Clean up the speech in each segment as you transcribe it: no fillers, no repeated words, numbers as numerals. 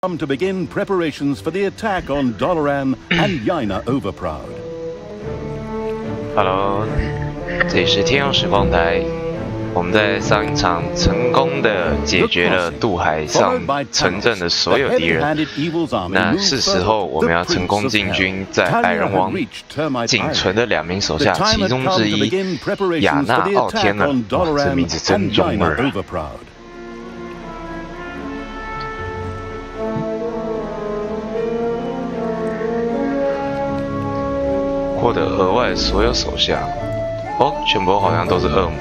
Come to begin preparations for the attack on Doloran and Yaina Overproud. Hello， 这里是天用时光台。我们在上一场成功的解决了渡海上城镇的所有敌人，那是时候我们要成功进军在矮人王仅存的2名手下其中之一亚纳奥天了。这名字真中二。 获得额外所有手下，哦，全部好像都是恶魔。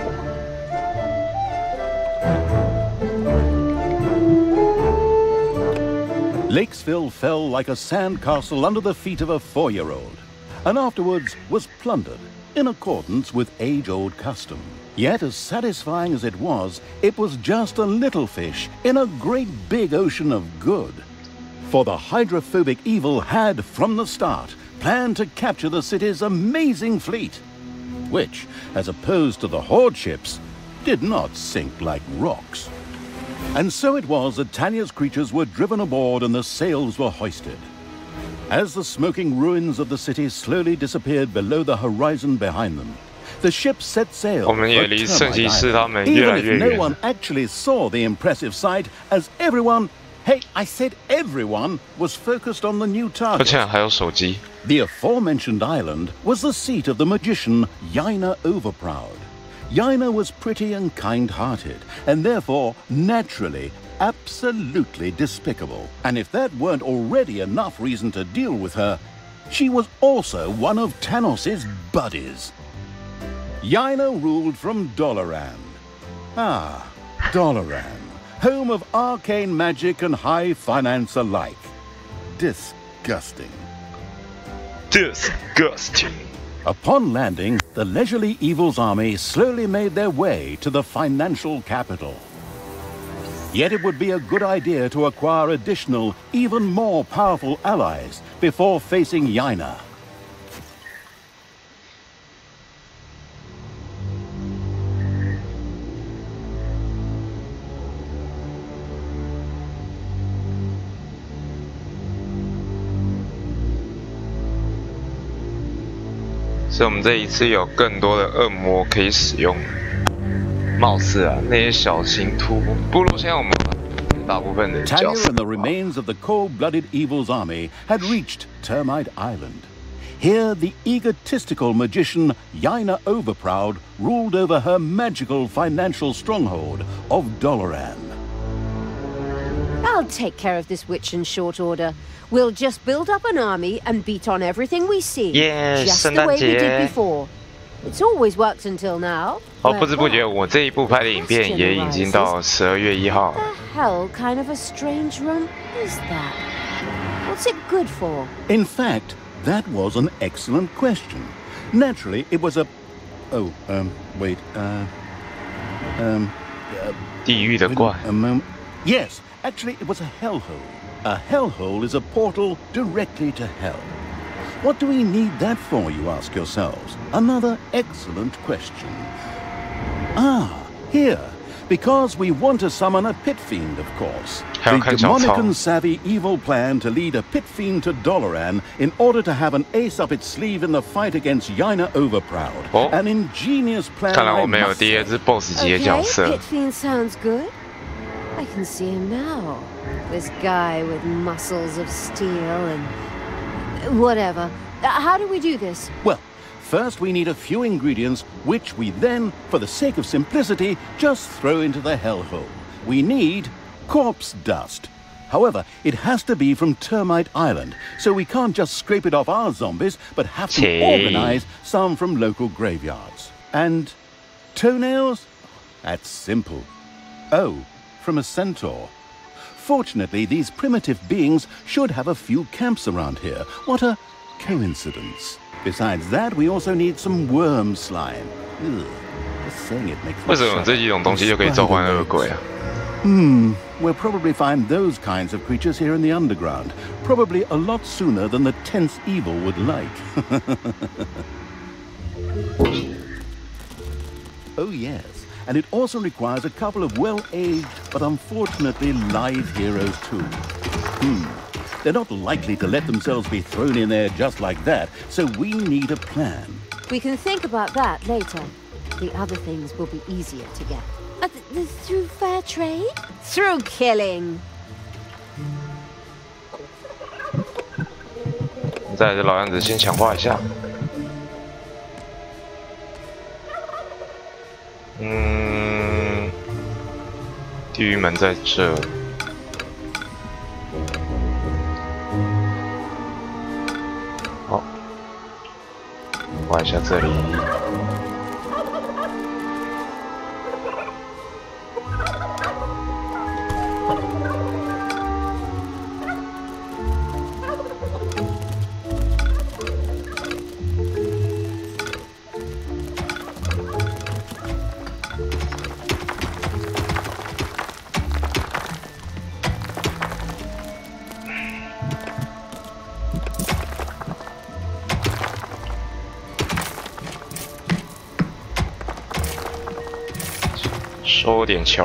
Lakesville fell like a sandcastle under the feet of a 4-year-old, and afterwards was plundered in accordance with age-old custom. Yet, as satisfying as it was just a little fish in a great big ocean of good. For the hydrophobic evil had, from the start, planned to capture the city's amazing fleet, which, as opposed to the Horde ships, did not sink like rocks. And so it was that Talia's creatures were driven aboard and the sails were hoisted. As the smoking ruins of the city slowly disappeared below the horizon behind them, the ships set sail for Termite Island, even if no one actually saw the impressive sight, as everyone, hey, I said everyone, was focused on the new target. The aforementioned island was the seat of the magician Yaina Overproud. Yaina was pretty and kind-hearted, and therefore, naturally, absolutely despicable. And if that weren't already enough reason to deal with her, she was also one of Tanos's buddies. Yaina ruled from Doloran. Ah, Doloran, home of arcane magic and high finance alike. Disgusting. Disgusting. Upon landing, the leisurely Evil's army slowly made their way to the financial capital. Yet it would be a good idea to acquire additional, even more powerful allies before facing Yaina. 所以我们这一次有更多的恶魔可以使用。貌似啊，那些小型突部落现在我们大部分的角色。 Talia and the remains of the cold-blooded Evil's army had reached Termite Island. Here, the egotistical magician Yaina Overproud ruled over her magical financial stronghold of Doloran. I'll take care of this witch in short order. We'll just build up an army and beat on everything we see. Yes, just the way we did before. It's always worked until now. 哦，不知不觉我这一部拍的影片也已经到12月1号。 The hell kind of a strange room is that? What's it good for? In fact, that was an excellent question. Naturally, it was a... Oh, wait, 地狱的怪。 Yes, actually, it was a hellhole. A hellhole is a portal directly to hell. What do we need that for, you ask yourselves? Another excellent question. Ah, here. Because we want to summon a pit fiend, of course. The demonic and savvy evil plan to lead a pit fiend to Doloran in order to have an ace up its sleeve in the fight against Yaina Overproud. Oh. An ingenious plan. 看来我们有第二只 boss 级的角色。 Okay, pit fiend sounds good. I can see him now. This guy with muscles of steel and... whatever. How do we do this? Well, first we need a few ingredients, which we then, for the sake of simplicity, just throw into the hellhole. We need corpse dust. However, it has to be from Termite Island, so we can't just scrape it off our zombies, but have to organize some from local graveyards. And toenails? That's simple. Oh, from a centaur. Fortunately, these primitive beings should have a few camps around here. What a coincidence. Besides that, we also need some worm slime. Ugh, just saying it makes me 为什么这几种东西就可以召唤恶鬼啊？ We'll probably find those kinds of creatures here in the underground. Probably a lot sooner than the tense evil would like. Oh yes, and it also requires a couple of well-aged but unfortunately live heroes too. They're not likely to let themselves be thrown in there just like that, so we need a plan. We can think about that later. The other things will be easier to get. Through fair trade? Through killing. 再来这老样子先强化一下。地狱门在这。好，画一下这里。 收点球。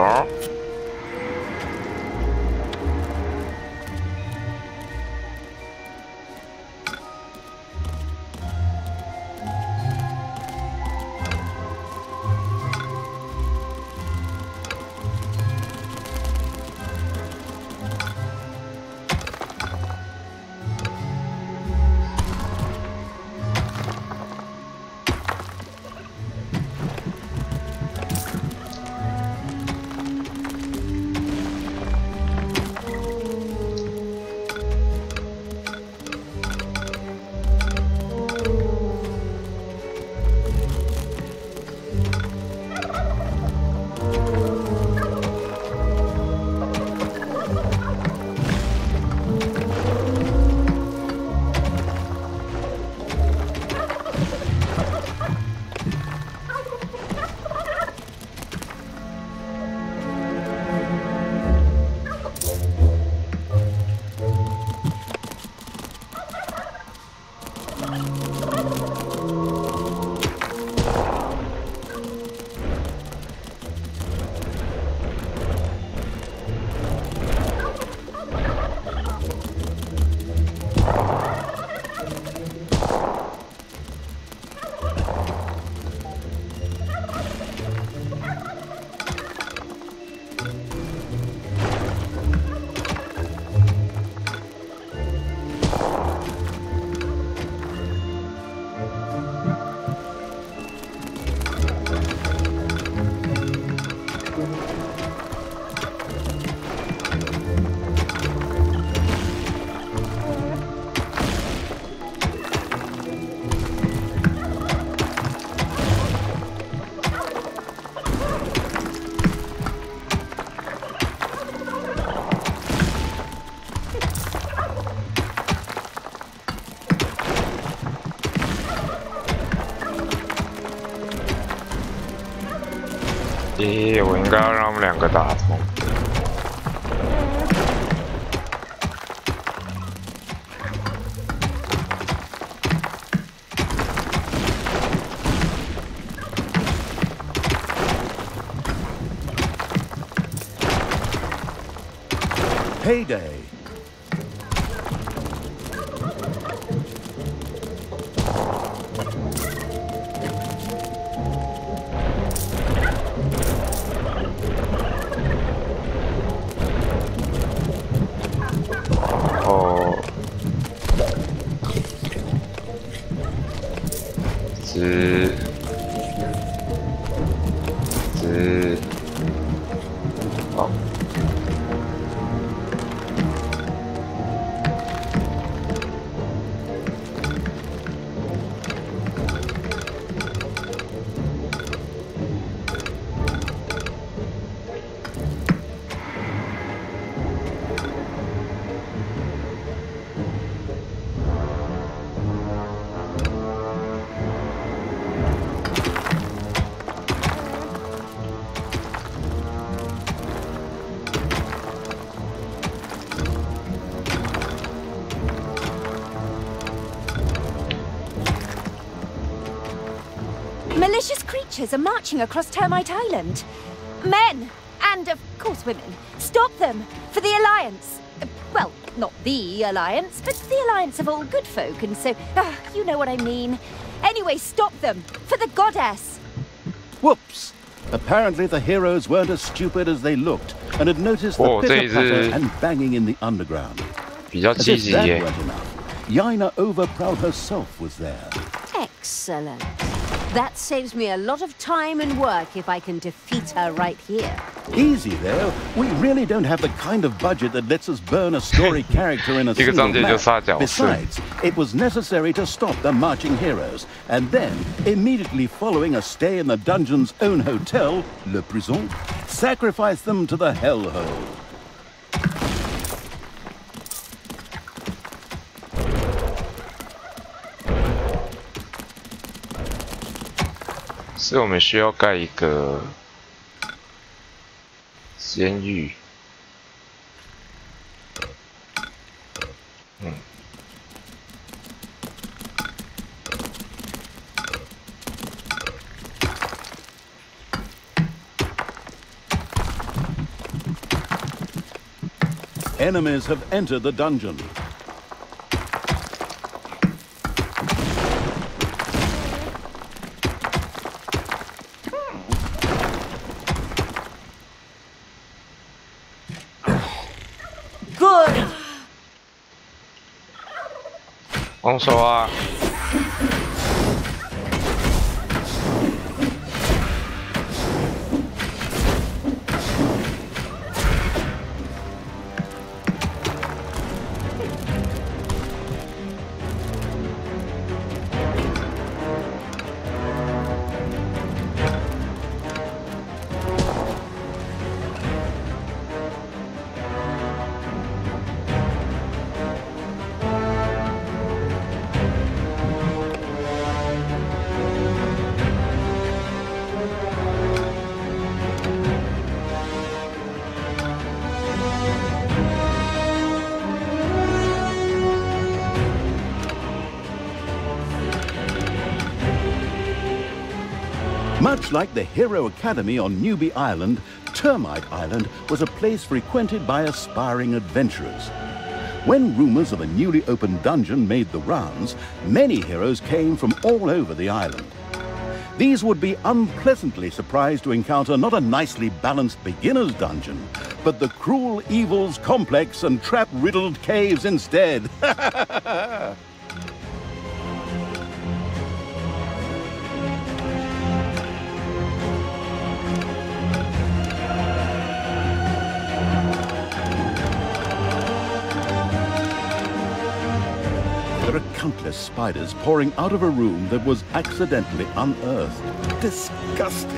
我应该要让他们两个打通。Payday. Malicious creatures are marching across Termite Island. Men, and of course women. Stop them, for the Alliance. Well, not the Alliance, but the Alliance of all good folk, and so, you know what I mean. Anyway, stop them, for the goddess. Whoops! Apparently the heroes weren't as stupid as they looked, and had noticed the pitter-patter and banging in the underground. As if that weren't enough, Yaina Overproud herself was there. Excellent. That saves me a lot of time and work if I can defeat her right here. Easy there. We really don't have the kind of budget that lets us burn a story character in a single map. Besides, it was necessary to stop the marching heroes, and then, immediately following a stay in the dungeon's own hotel, Le Prison, sacrifice them to the hellhole. 所以我们需要盖一个监狱。Enemies have entered the dungeon. Good. 放手啊！ Much like the Hero Academy on Newbie Island, Termite Island was a place frequented by aspiring adventurers. When rumors of a newly opened dungeon made the rounds, many heroes came from all over the island. These would be unpleasantly surprised to encounter not a nicely balanced beginner's dungeon, but the cruel evils complex and trap-riddled caves instead. There are countless spiders pouring out of a room that was accidentally unearthed. Disgusting.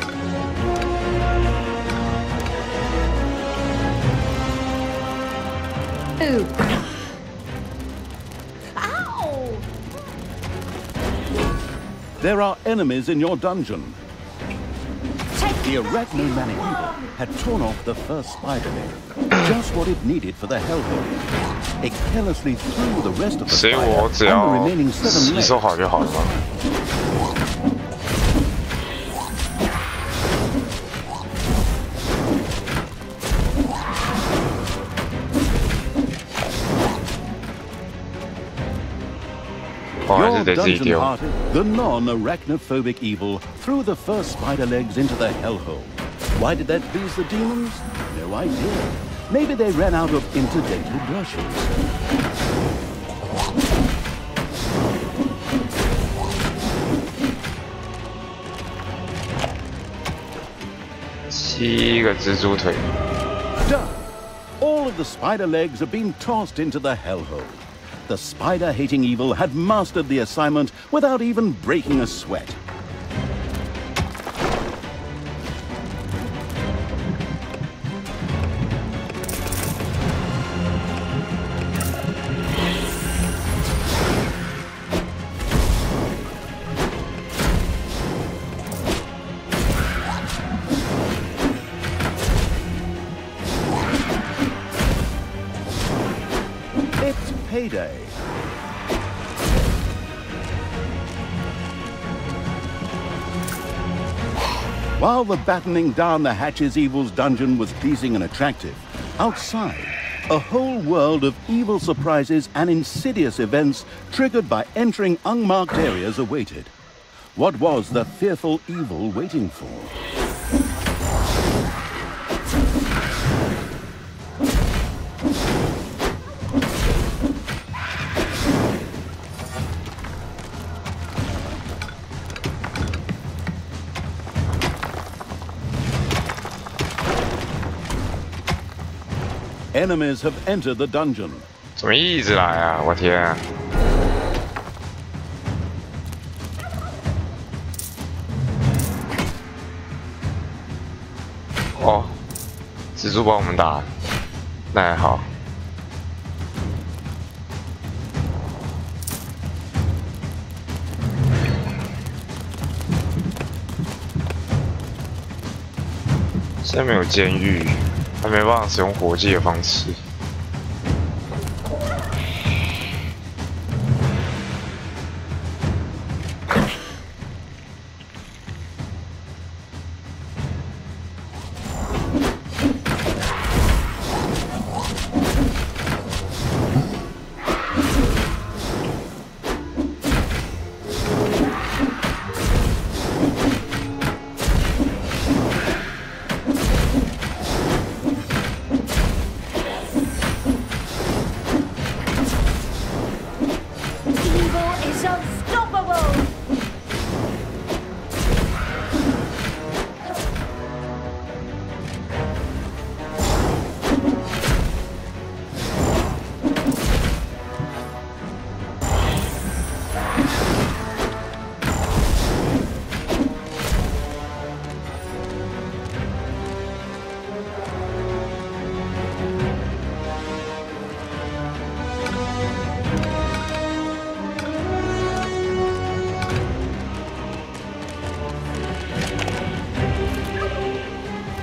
Ooh. Ow! There are enemies in your dungeon. The Arachnomanic Evil had torn off the first spider leg, just what it needed for the hellhole. It carelessly threw the rest of the spider and the remaining 7 legs. Your dungeon party, the non-arachnophobic evil, threw the first spider legs into the hellhole. Why did that please the demons? No idea. Maybe they ran out of interdental brushes. 7个蜘蛛腿。 Done. All of the spider legs have been tossed into the hellhole. The spider-hating evil had mastered the assignment without even breaking a sweat. It's payday. While the battening down the Hatch's Evils dungeon was pleasing and attractive, outside, a whole world of evil surprises and insidious events triggered by entering unmarked areas awaited. What was the fearful evil waiting for? Enemies have entered the dungeon. 怎么一直来啊？我天啊！哦，蜘蛛把我们打，那还好。现在没有监狱。 还没办法使用火计的方式。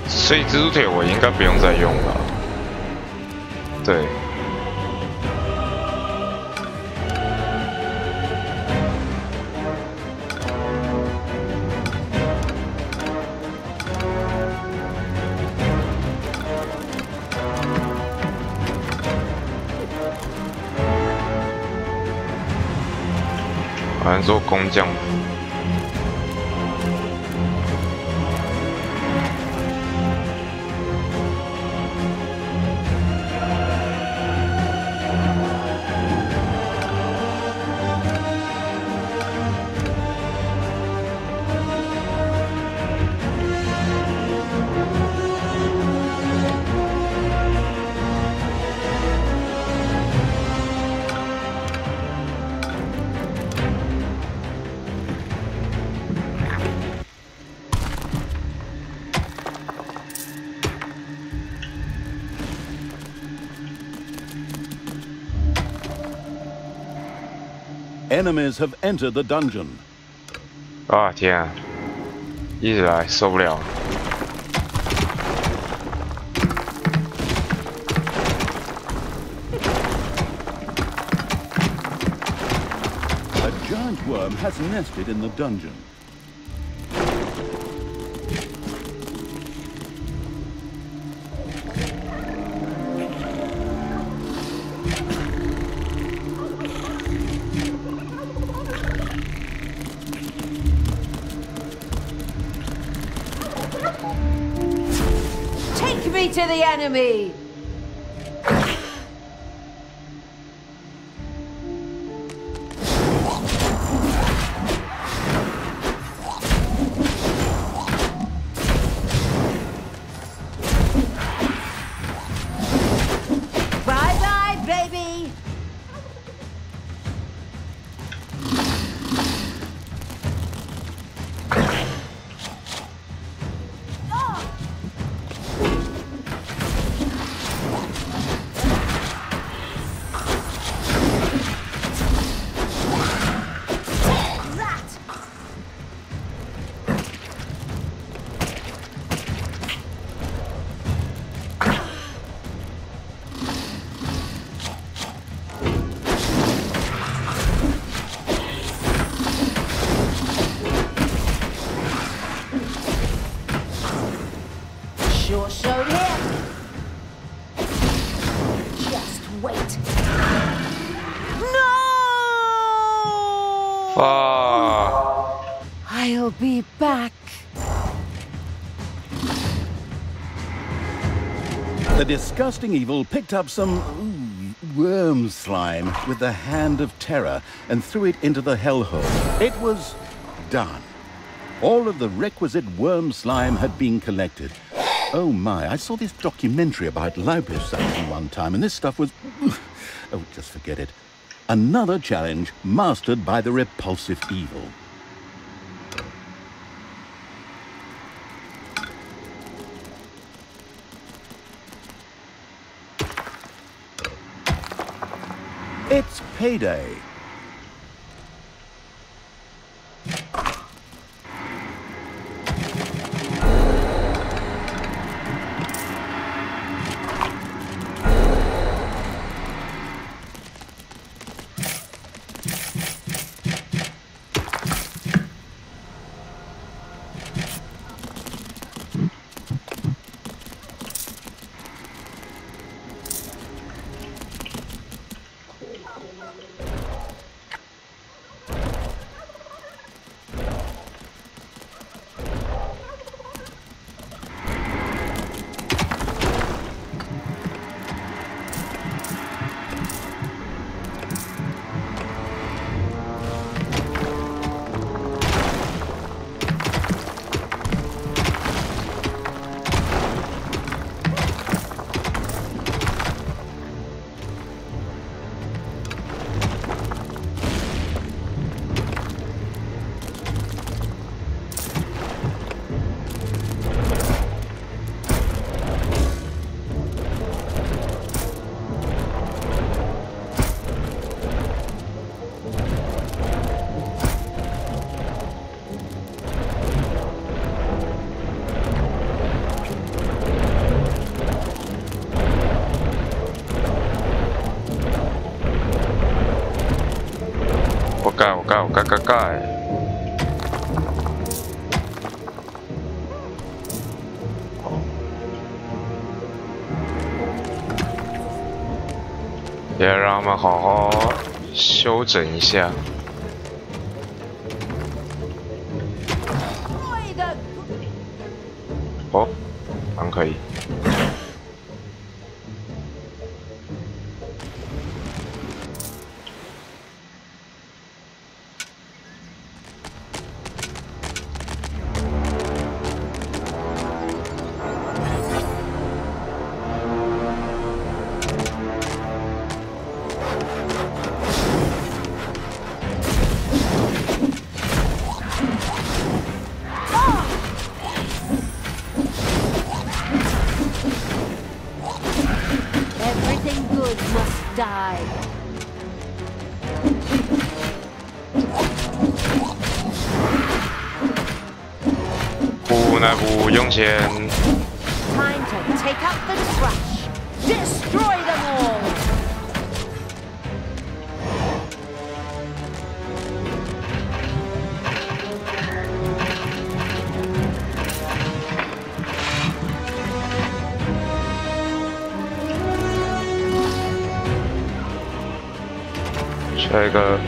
所以蜘蛛铁我应该不用再用了。对。好像做工匠。 Enemies have entered the dungeon. 啊天啊！一直来受不了。A giant worm has nested in the dungeon. To the enemy! Bye-bye, baby! I'll be back. The disgusting evil picked up some worm slime with the hand of terror and threw it into the hellhole. It was done. All of the requisite worm slime had been collected. Oh my, I saw this documentary about liposuction one time, and this stuff was... Oh, just forget it. Another challenge mastered by the repulsive evil. It's payday.盖。也让他们好好休整一下。哦，蛮可以。 Time to take out the trash. Destroy them all. 下一个。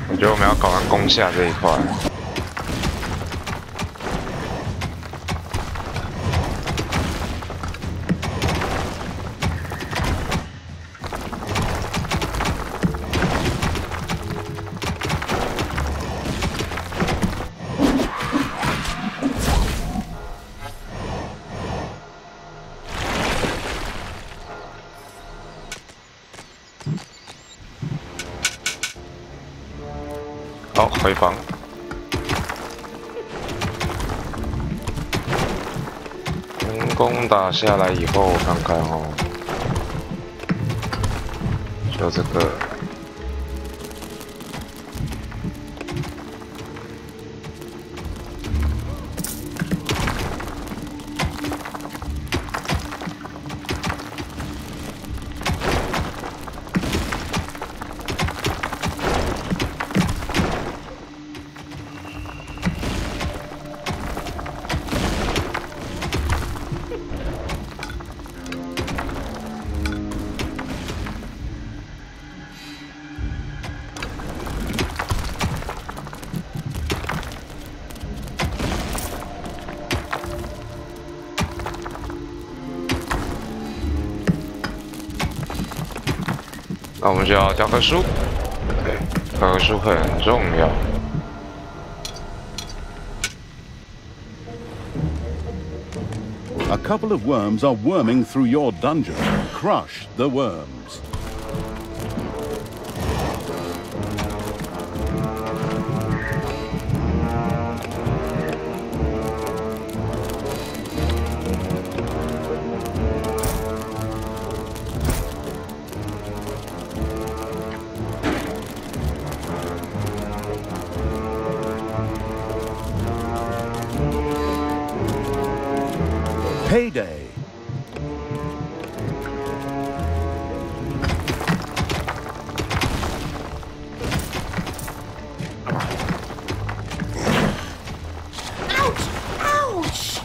我觉得我们要搞完攻下这一块。好，回房。成功打下来以后，我看看哦，就这个。 那我们就要教科书，对，教科书很重要。A couple of worms are worming through your dungeon. Crush the worms. Payday. Ouch! Ouch!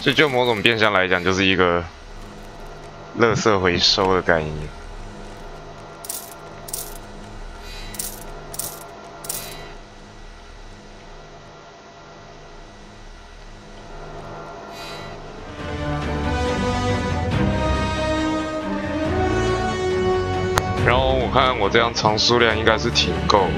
这就某种变相来讲，就是一个垃圾回收的概念。然后我看我这样藏书量应该是挺够的。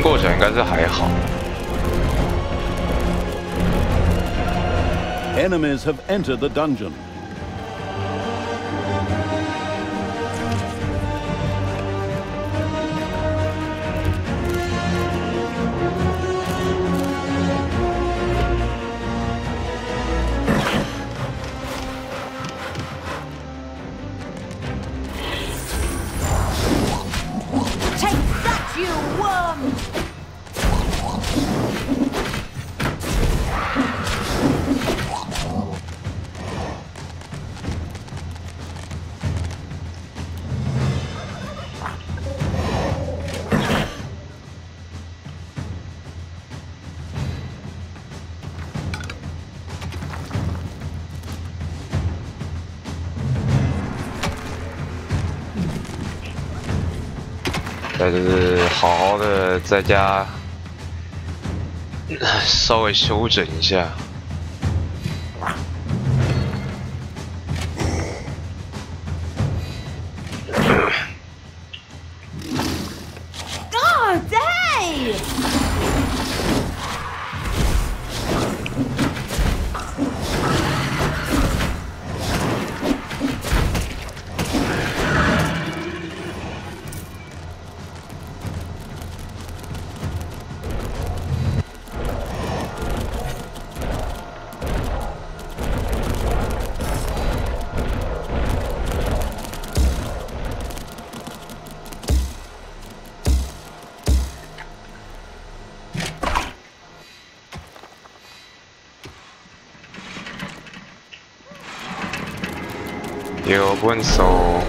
过起来应该是还好。Enemies have entered the dungeon.就是好好的在家稍微休整一下。有本手。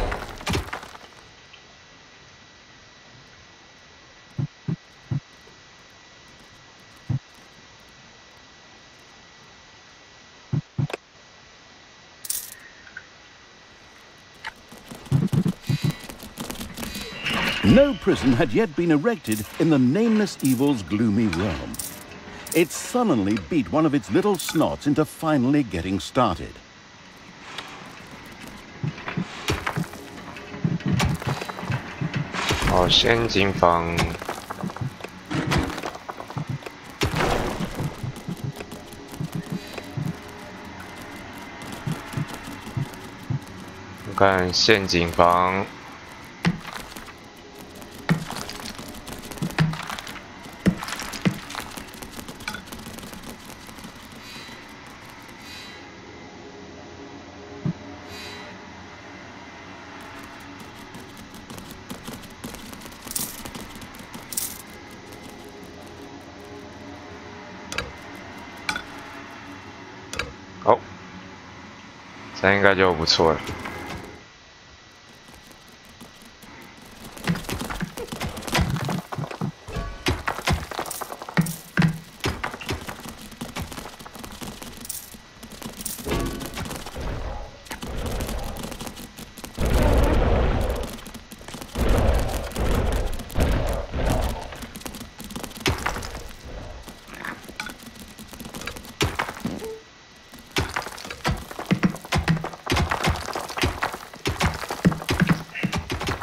No prison had yet been erected in the nameless evil's gloomy realm. It sullenly beat one of its little snots into finally getting started. Oh, 陷阱房。我看陷阱房。 哦，这样应该就不错了。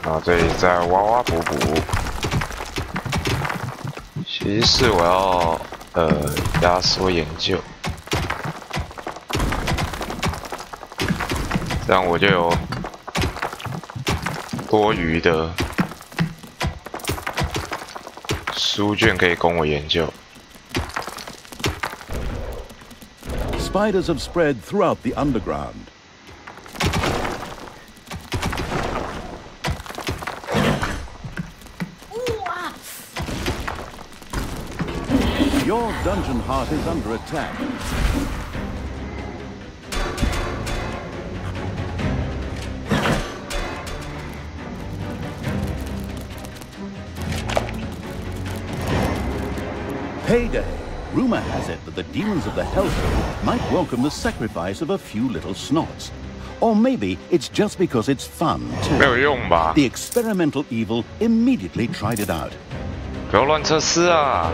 然后这里再挖挖补补。其实是我要压缩研究，这样我就有多余的书卷可以供我研究。 Spiders have spread throughout the underground. Your dungeon heart is under attack. Payday. Rumor has it that the demons of the Hellhole might welcome the sacrifice of a few little snots. Or maybe it's just because it's fun, too. The experimental evil immediately tried it out. 不要乱测试啊！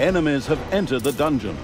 Enemies have entered the dungeon.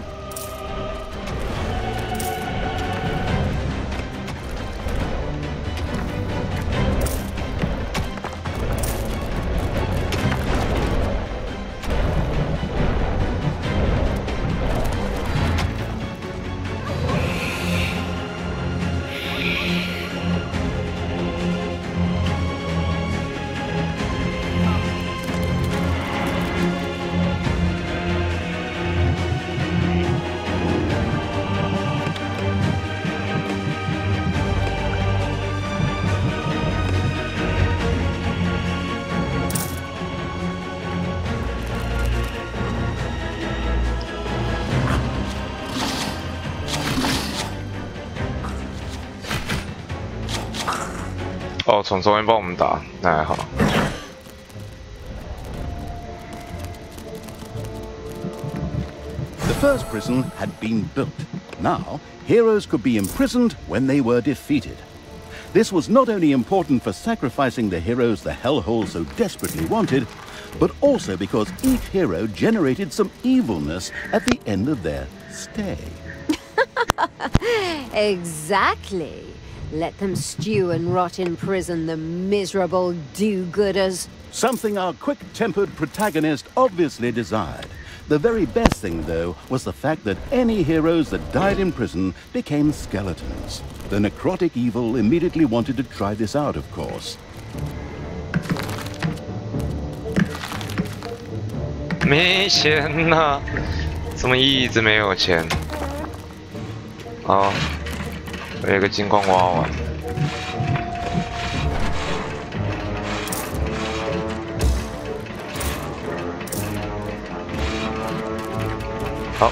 哦，从中间帮我们打，那还好。The first prison had been built. Now, heroes could be imprisoned when they were defeated. This was not only important for sacrificing the heroes the Hellhole so desperately wanted, but also because each hero generated some evilness at the end of their stay. Exactly. Let them stew and rot in prison, the miserable do-gooders. Something our quick-tempered protagonist obviously desired. The very best thing, though, was the fact that any heroes that died in prison became skeletons. The necrotic evil immediately wanted to try this out, of course. 没钱呐，怎么一直没有钱？哦，我有个金矿挖完。好。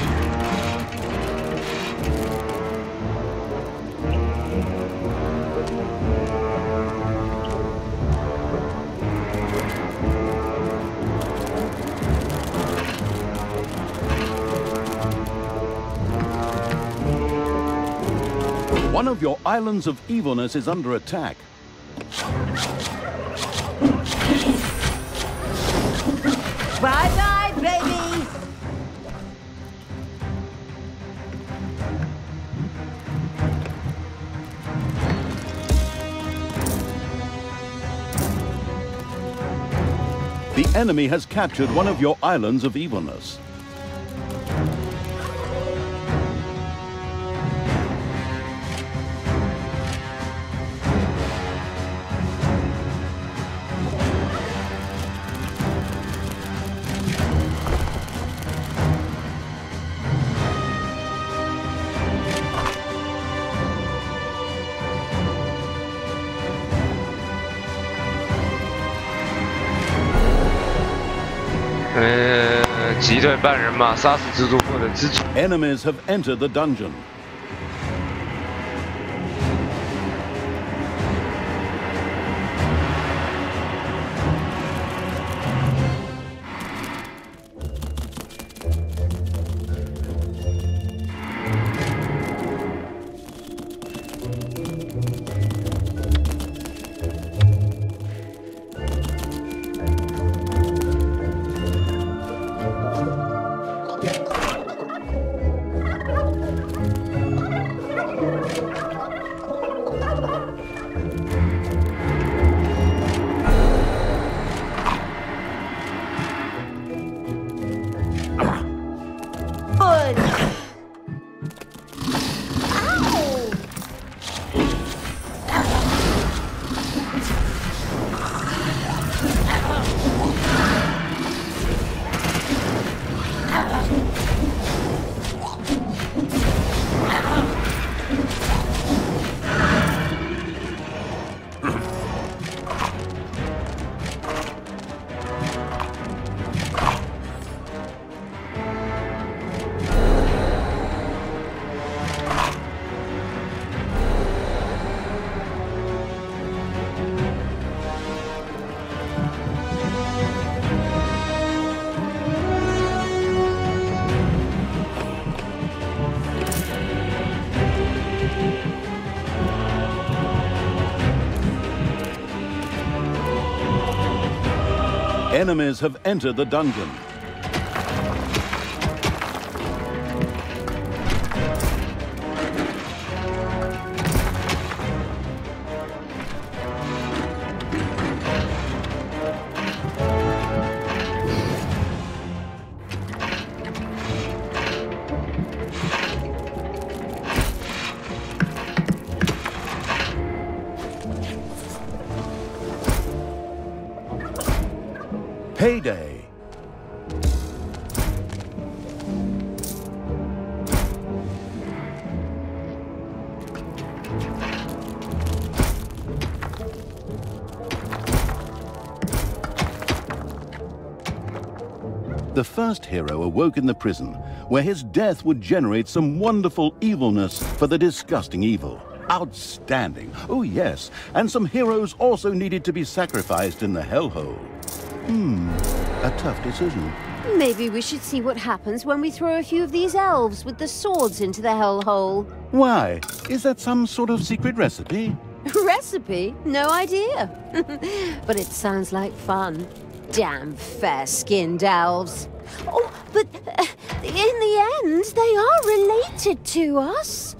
One of your islands of evilness is under attack. Bye-bye, baby! The enemy has captured one of your islands of evilness. Enemies have entered the dungeon. Enemies have entered the dungeon. Payday. The first hero awoke in the prison, where his death would generate some wonderful evilness for the disgusting evil. Outstanding. Oh yes, and some heroes also needed to be sacrificed in the hellhole. A tough decision. Maybe we should see what happens when we throw a few of these elves with the swords into the hellhole. Why? Is that some sort of secret recipe? Recipe? No idea. But it sounds like fun. Damn fair-skinned elves. Oh, but in the end, they are related to us.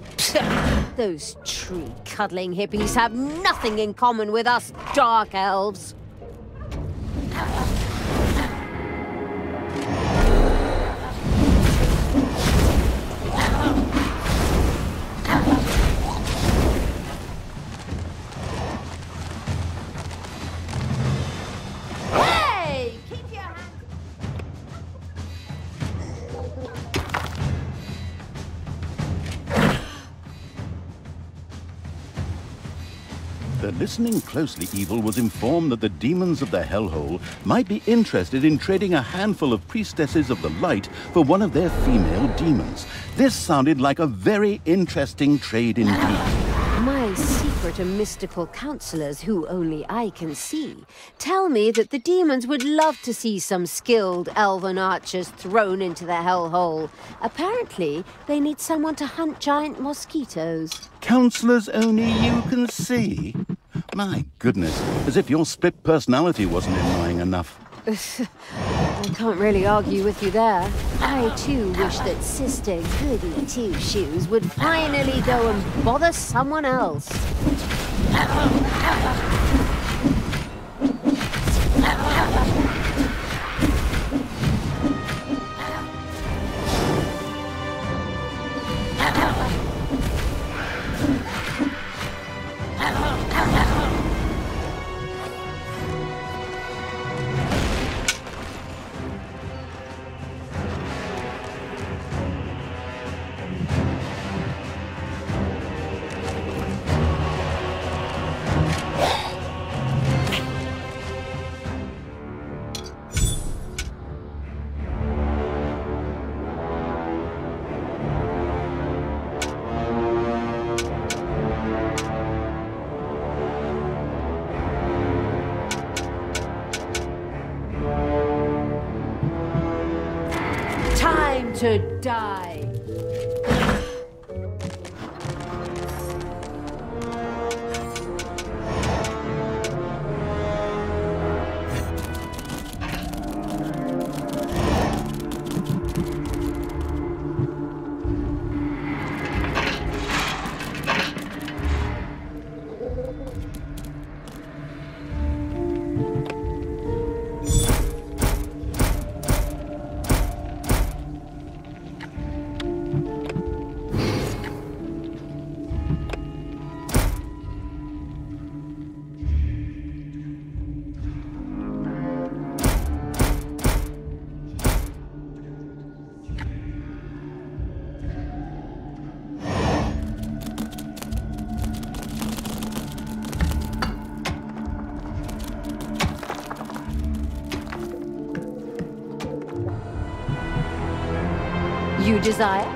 Those tree-cuddling hippies have nothing in common with us dark elves. The listening closely evil was informed that the demons of the hellhole might be interested in trading a handful of priestesses of the light for one of their female demons. This sounded like a very interesting trade indeed. My secret but mystical counselors who only I can see tell me that the demons would love to see some skilled elven archers thrown into the hellhole. Apparently, they need someone to hunt giant mosquitoes. Counselors only you can see? My goodness, as if your split personality wasn't annoying enough. I can't really argue with you there. I too wish that Sister Goody Two-Shoes would finally go and bother someone else. To die. You desire?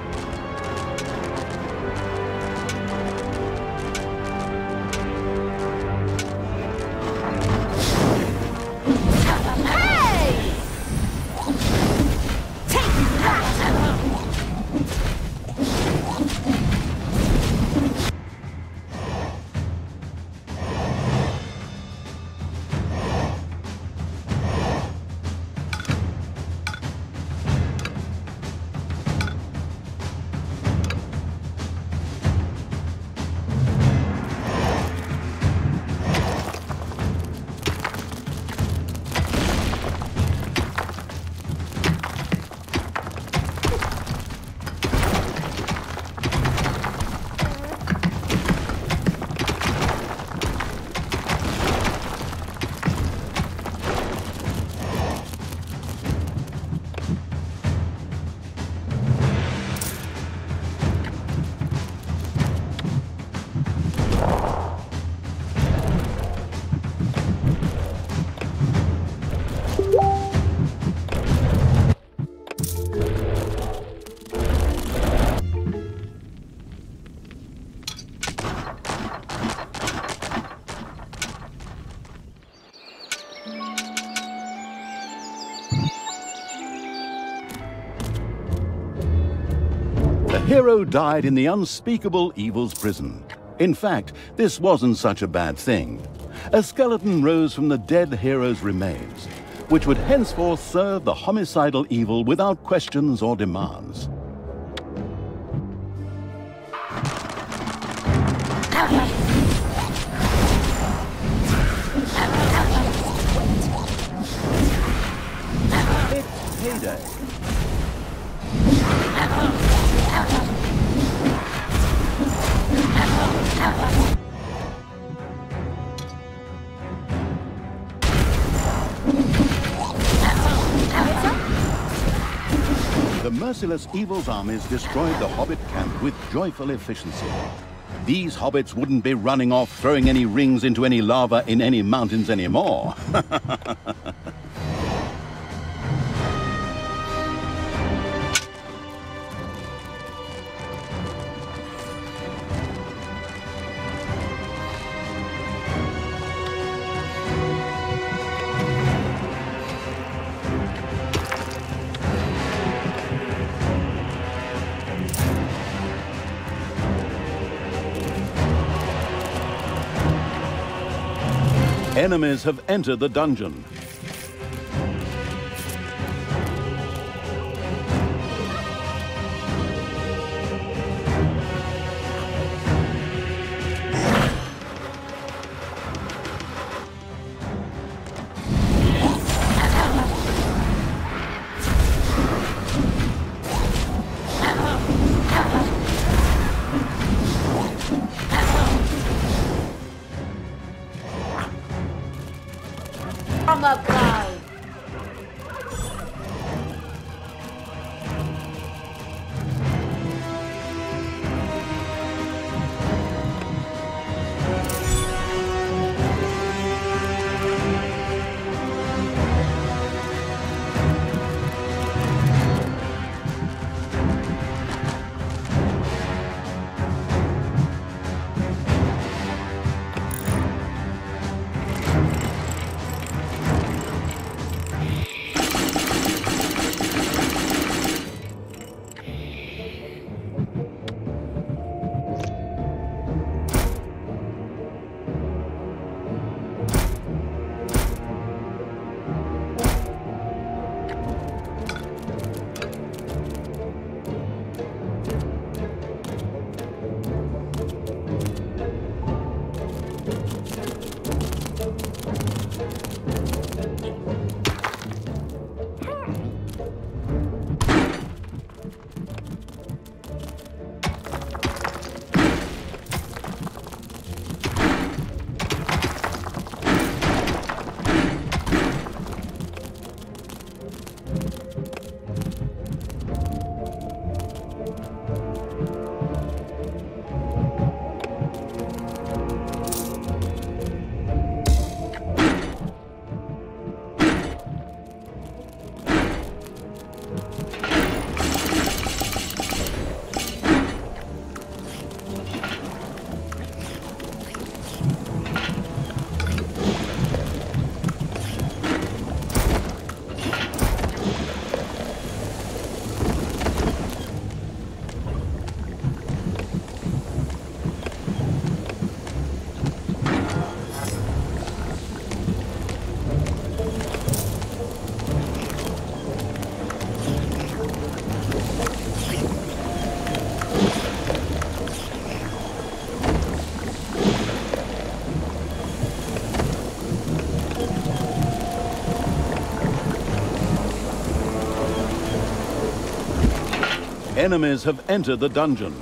The hero died in the unspeakable evil's prison. In fact, this wasn't such a bad thing. A skeleton rose from the dead hero's remains, which would henceforth serve the homicidal evil without questions or demands. It's payday. The merciless evil's armies destroyed the Hobbit camp with joyful efficiency. These hobbits wouldn't be running off throwing any rings into any lava in any mountains anymore. Enemies have entered the dungeon. From above. Enemies have entered the dungeon.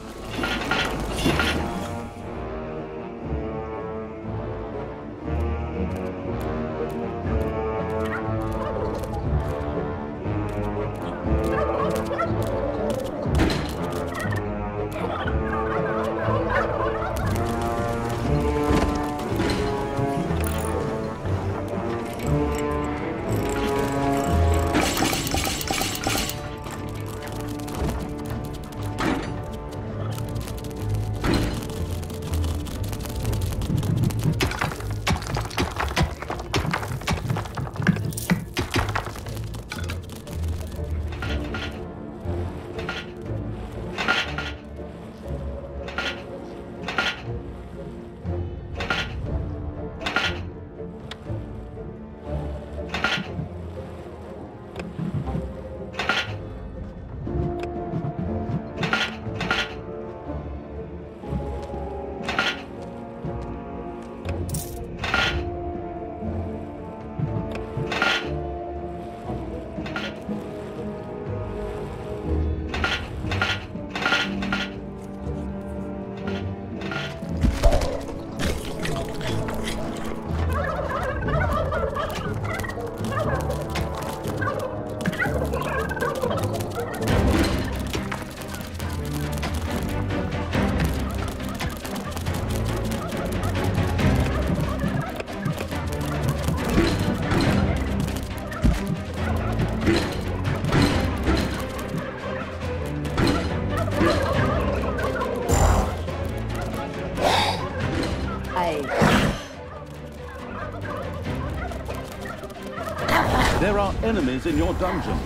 There are enemies in your dungeon.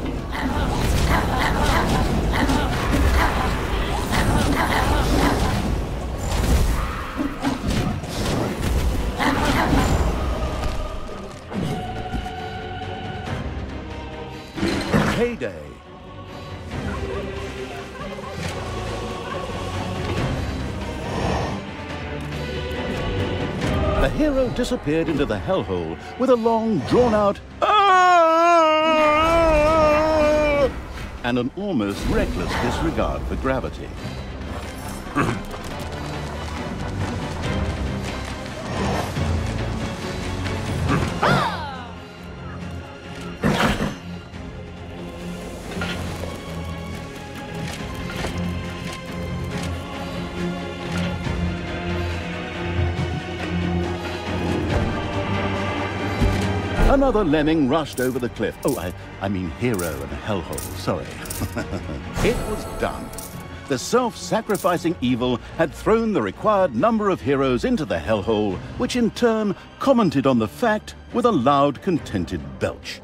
payday. The hero disappeared into the hellhole with a long, drawn-out "Ah!" and an almost reckless disregard for gravity. Another lemming rushed over the cliff. Oh, I mean hero and hellhole, sorry. It was done. The self-sacrificing evil had thrown the required number of heroes into the hellhole, which in turn commented on the fact with a loud, contented belch.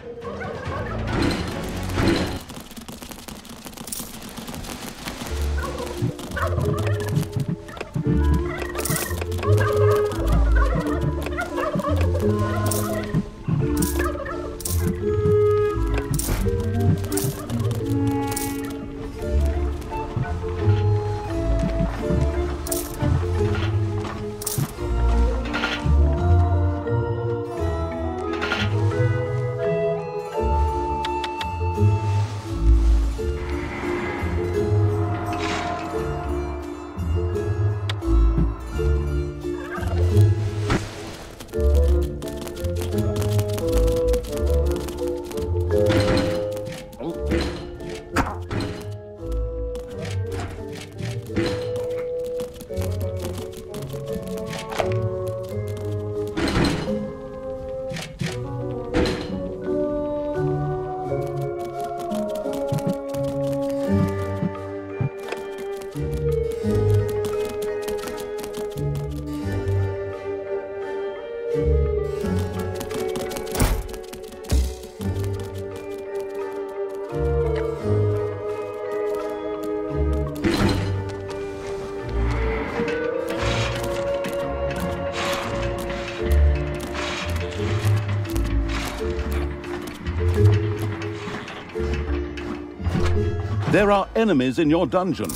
There are enemies in your dungeon.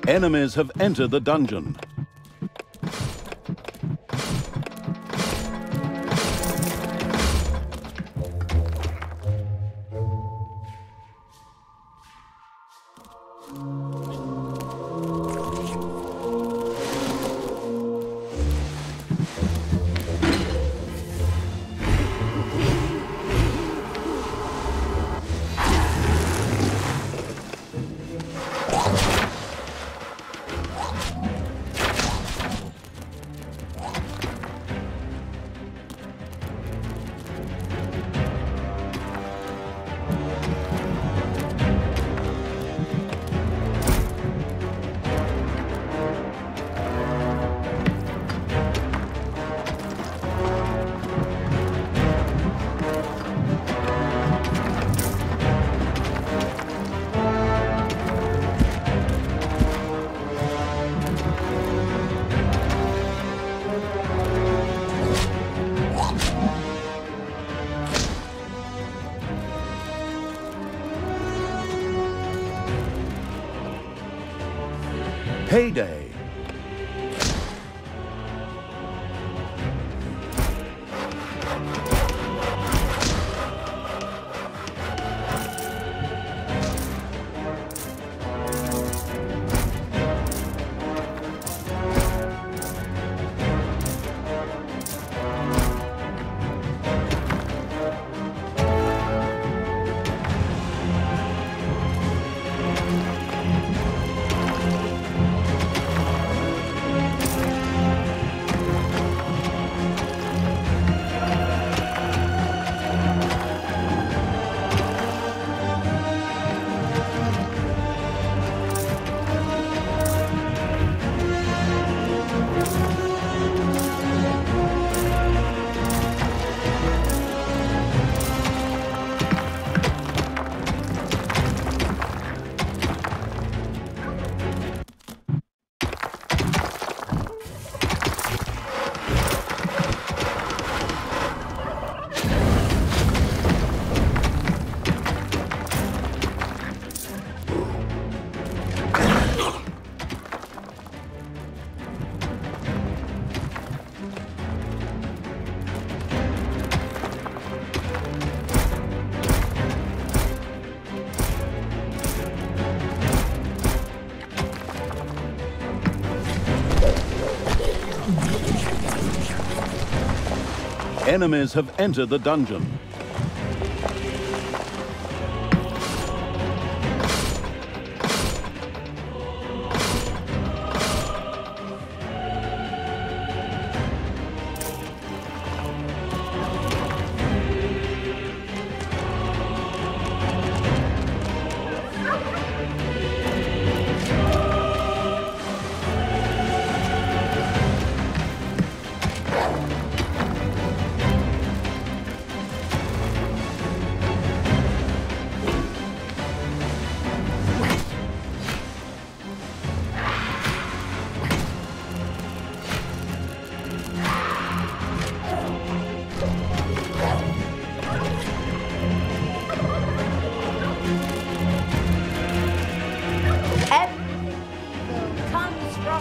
Enemies have entered the dungeon. Payday. Enemies have entered the dungeon.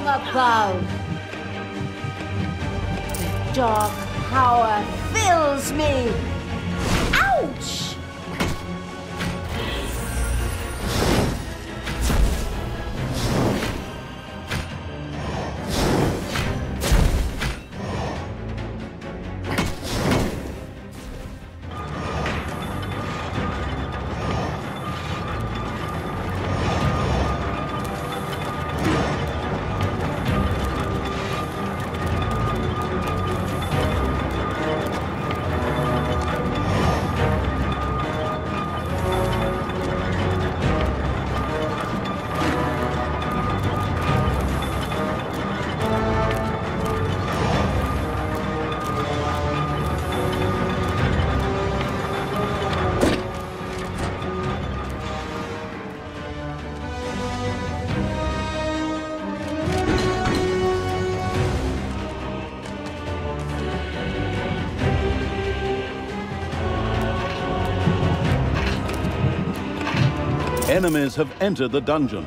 Above. The dark power fills me. Ouch! Enemies have entered the dungeon.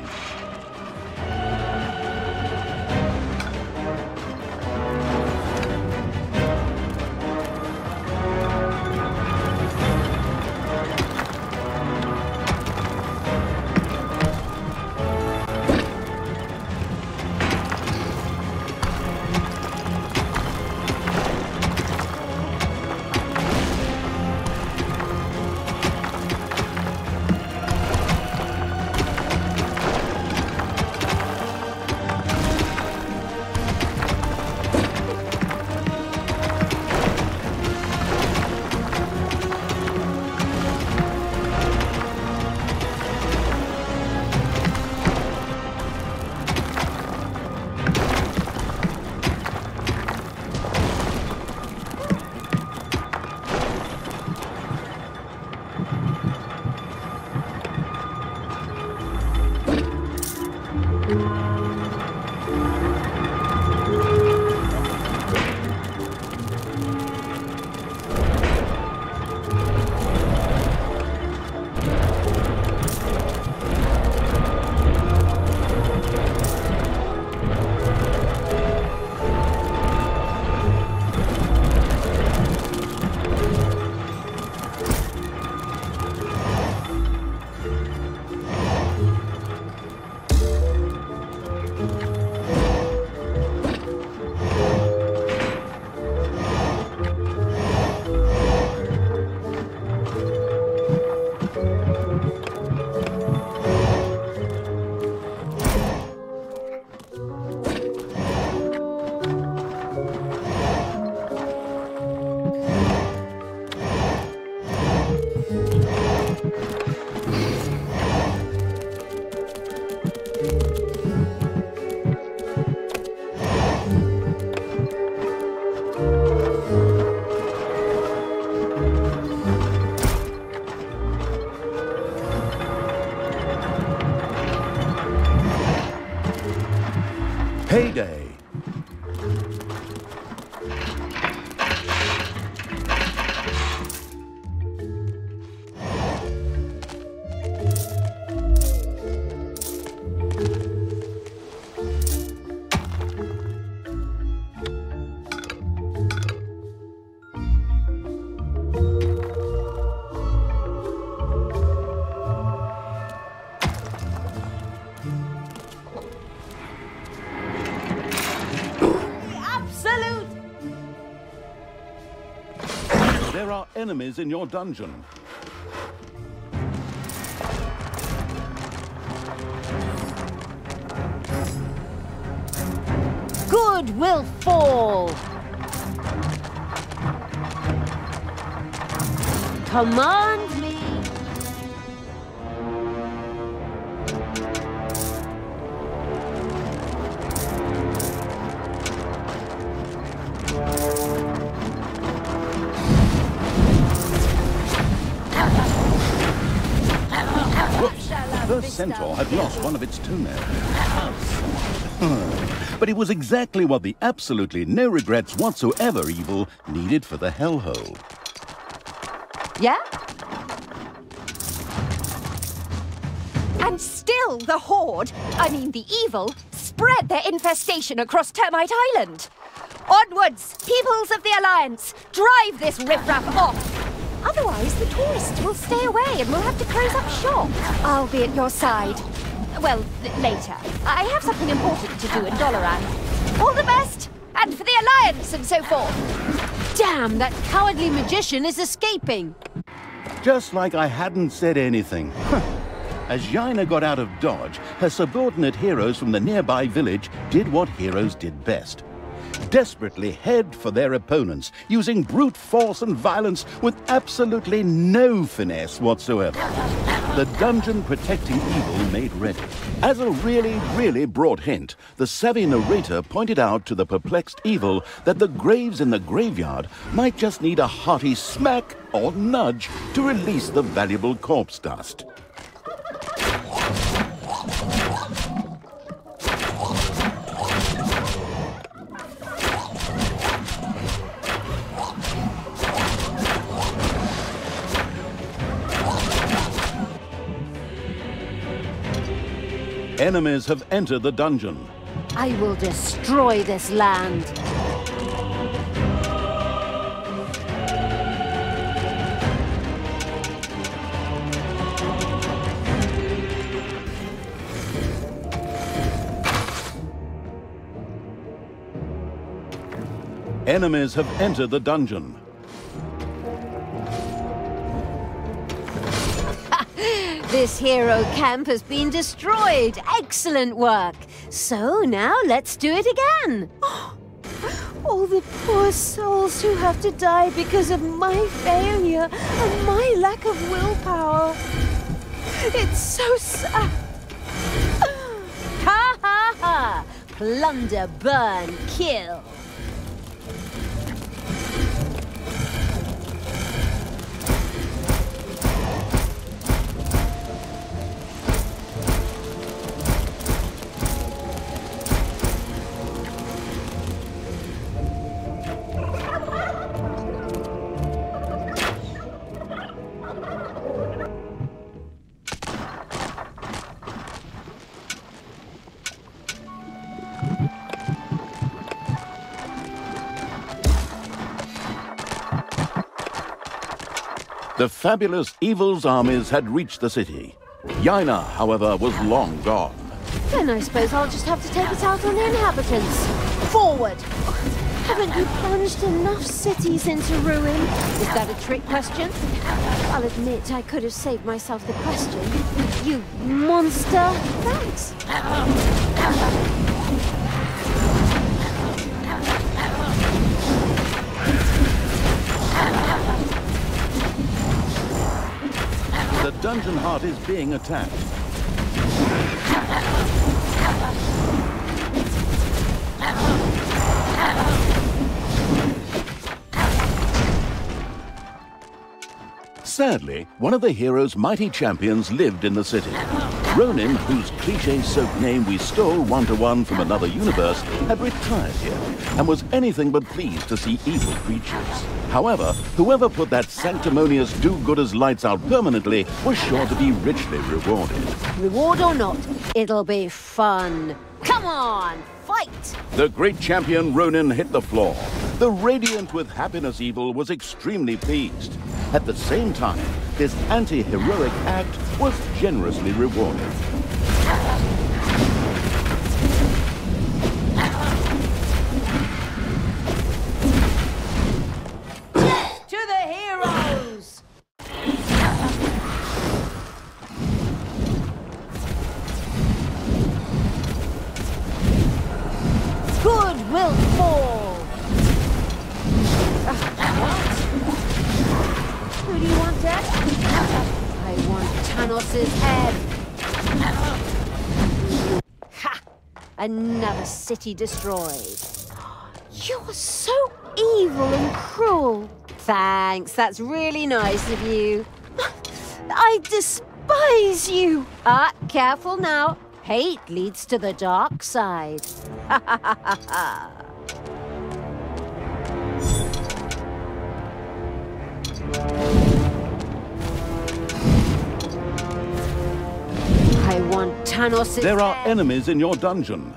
Payday. There are enemies in your dungeon. Good will fall. Command me. The centaur had lost one of its toenails. But it was exactly what the absolutely no regrets whatsoever evil needed for the hellhole. Yeah? And still the Horde, I mean the evil, spread their infestation across Termite Island. Onwards, peoples of the Alliance, drive this riffraff off. Otherwise, the tourists will stay away and we'll have to close up shop. I'll be at your side. Well, later. I have something important to do in Doloran. All the best! And for the Alliance and so forth. Damn, that cowardly magician is escaping. Just like I hadn't said anything. As Jaina got out of dodge, her subordinate heroes from the nearby village did what heroes did best. Desperately head for their opponents, using brute force and violence with absolutely no finesse whatsoever. The dungeon protecting evil made ready. As a really broad hint, the savvy narrator pointed out to the perplexed evil that the graves in the graveyard might just need a hearty smack or nudge to release the valuable corpse dust. Enemies have entered the dungeon. I will destroy this land. Enemies have entered the dungeon. This hero camp has been destroyed. Excellent work. So now let's do it again. Oh, all the poor souls who have to die because of my failure and my lack of willpower. It's so sad. Ha ha ha! Plunder, burn, kill. The fabulous evil's armies had reached the city. Jaina, however, was long gone. Then I suppose I'll just have to take it out on the inhabitants. Forward! Haven't you plunged enough cities into ruin? Is that a trick question? I'll admit I could have saved myself the question. You monster! Thanks! The dungeon heart is being attacked. Sadly, one of the hero's mighty champions lived in the city. Ronin, whose cliché-soaked name we stole one-to-one from another universe, had retired here and was anything but pleased to see evil creatures. However, whoever put that sanctimonious do-gooders lights out permanently was sure to be richly rewarded. Reward or not, it'll be fun. Come on, fight! The great champion Ronin hit the floor. The radiant with happiness evil was extremely pleased. At the same time, this anti-heroic act was generously rewarded. To the heroes! Good will fall! What? Who do you want dead? I want Tanos's head. Ha! Another city destroyed. You're so evil and cruel. Thanks, that's really nice of you. I despise you. Careful now. Hate leads to the dark side. Ha ha ha ha ha. I want Tanos. There are enemies in your dungeon.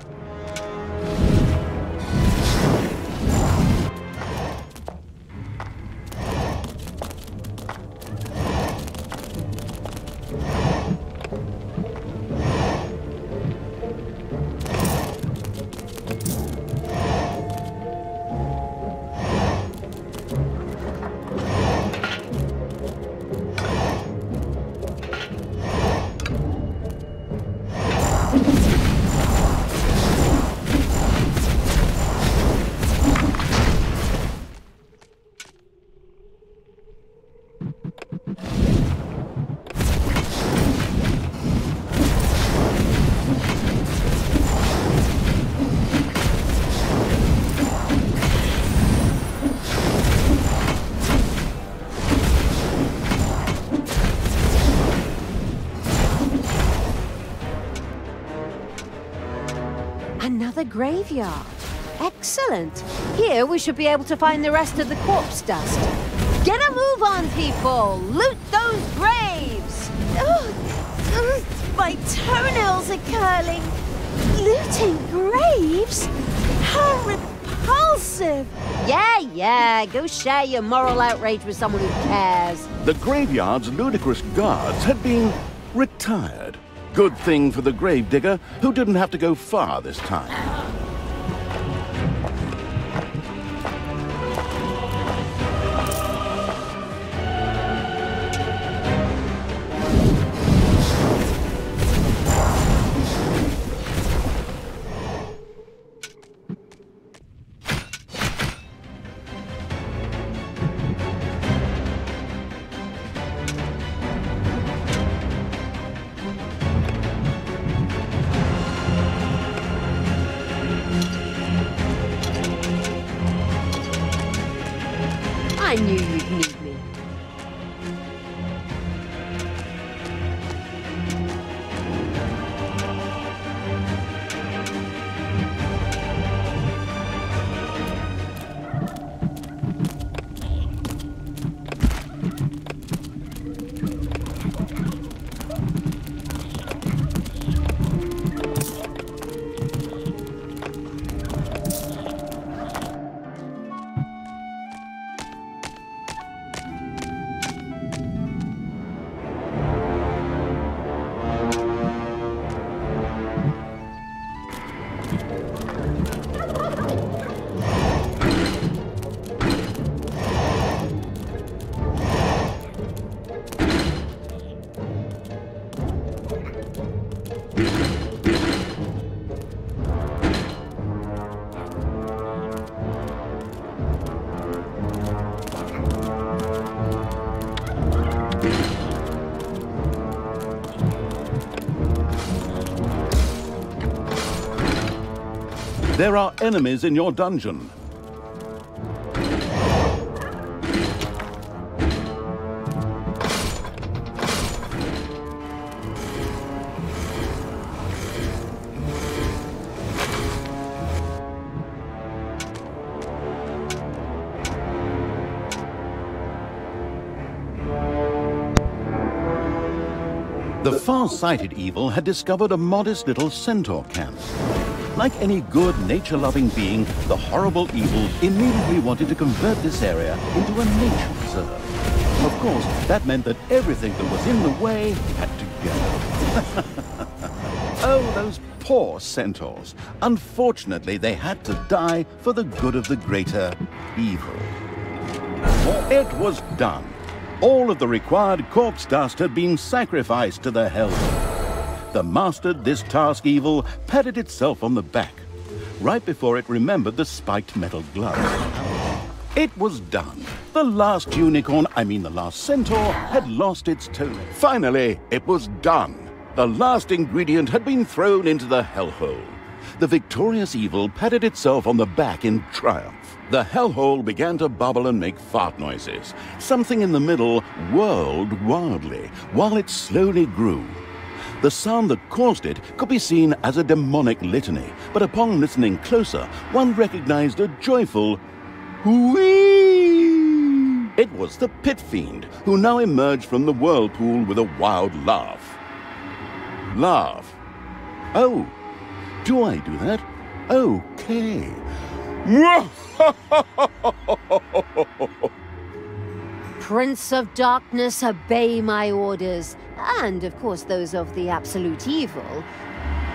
Another graveyard. Excellent. Here we should be able to find the rest of the corpse dust. Get a move on, people! Loot those graves! My toenails are curling. Looting graves? How repulsive! Yeah, go share your moral outrage with someone who cares. The graveyard's ludicrous guards had been retired. Good thing for the gravedigger, who didn't have to go far this time. I knew you'd need me. There are enemies in your dungeon. far-sighted evil had discovered a modest little centaur camp. Like any good, nature-loving being, the horrible evil immediately wanted to convert this area into a nature reserve. Of course, that meant that everything that was in the way had to go. Oh, those poor centaurs. Unfortunately, they had to die for the good of the greater evil. It was done. All of the required corpse dust had been sacrificed to the Hellhole. The mastered this task evil patted itself on the back, right before it remembered the spiked metal gloves. It was done. The last the last centaur had lost its toenail. Finally, it was done. The last ingredient had been thrown into the Hellhole. The victorious evil patted itself on the back in triumph. The Hellhole began to bubble and make fart noises. Something in the middle whirled wildly, while it slowly grew. The sound that caused it could be seen as a demonic litany, but upon listening closer, one recognized a joyful whee! It was the Pit Fiend, who now emerged from the whirlpool with a wild laugh. Laugh. Oh, do I do that? Okay. Prince of Darkness, obey my orders, and of course those of the absolute evil.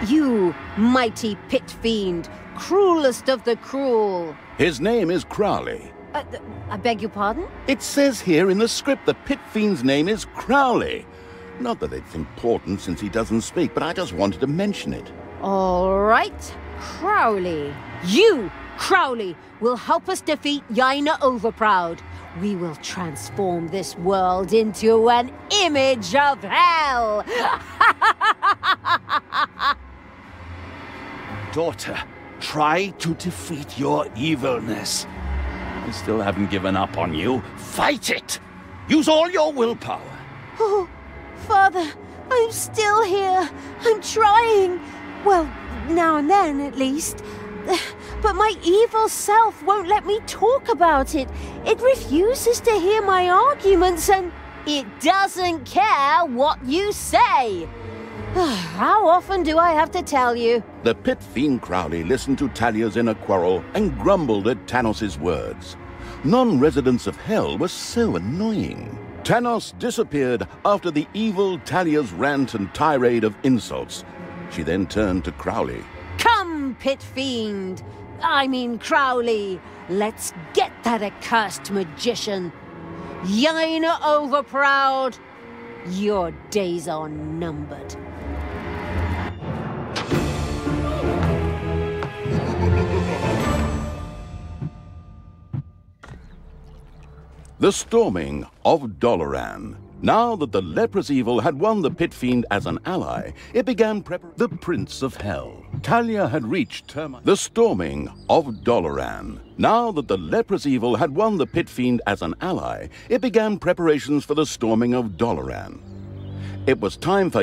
You, mighty Pit Fiend, cruelest of the cruel. His name is Crowley. I beg your pardon? It says here in the script the Pit Fiend's name is Crowley. Not that it's important since he doesn't speak, but I just wanted to mention it. All right, Crowley. You, Crowley, will help us defeat Yaina Overproud. We will transform this world into an image of hell! Daughter, try to defeat your evilness. I still haven't given up on you. Fight it! Use all your willpower. Oh, Father, I'm still here. I'm trying. Well, now and then, at least. But my evil self won't let me talk about it. It refuses to hear my arguments, and it doesn't care what you say. How often do I have to tell you? The Pit Fiend Crowley listened to Talia's inner quarrel and grumbled at Tanos' words. Non-residents of Hell were so annoying. Tanos disappeared after the evil Talia's rant and tirade of insults. She then turned to Crowley. Come, Pit Fiend! Crowley! Let's get that accursed magician! Yaina Overproud! Your days are numbered. The storming of Doloran. Now that the leprous evil had won the Pit Fiend as an ally, it began the Prince of Hell. Talia had reached the storming of Doloran. Now that the leprous evil had won the Pit Fiend as an ally, it began preparations for the storming of Doloran. It was time for